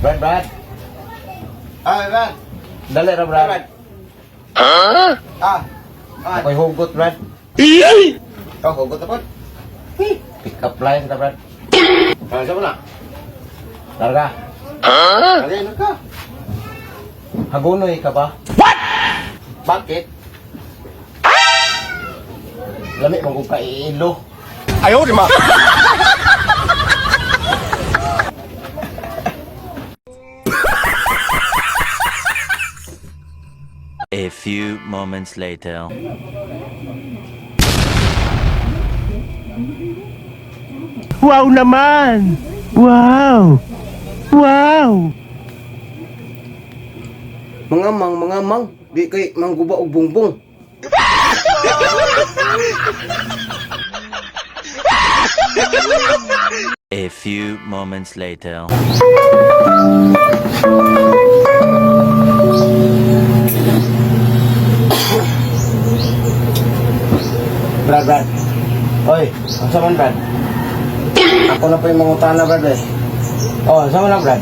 Brad. Brad. Dali ra, Brad. Brad. Ako'y hugot, Brad. Ikaw, hugot na po. Pick up line ka, Brad. Saan mo na? Larga. Kaya na ka. Hagunoy ka ba? Bakit? Lami mo kung kaiilo. Ayaw, di ma. A few moments later. Wow naman! Wow! Wow! Mangamang. Di kay mangguba og bungbong. A few moments later. Brad. Oy, asa man, Brad? Ako na po yung mangutana, Brad, eh. Oh, asa man na, Brad?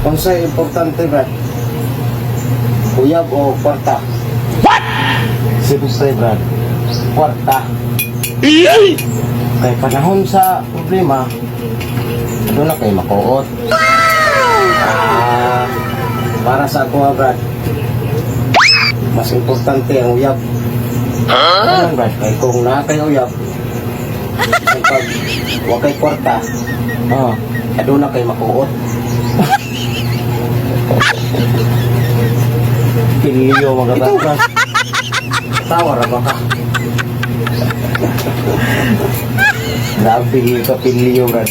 Kung sa'yo importante, Brad? Uyab o kwarta? What? Siyempre, Brad. Kwarta. Kay panahon sa problema, doon na kayo makuot. Para sa ako, Brad, mas importante ang uyab. Ano, Brad? Kaya kung nakakay uyab, pag wakay kwarta, doon na kayo makuot. Piniliyo mga Brad. Tawa ra ba ka? Grabe ka piniliyo, Brad.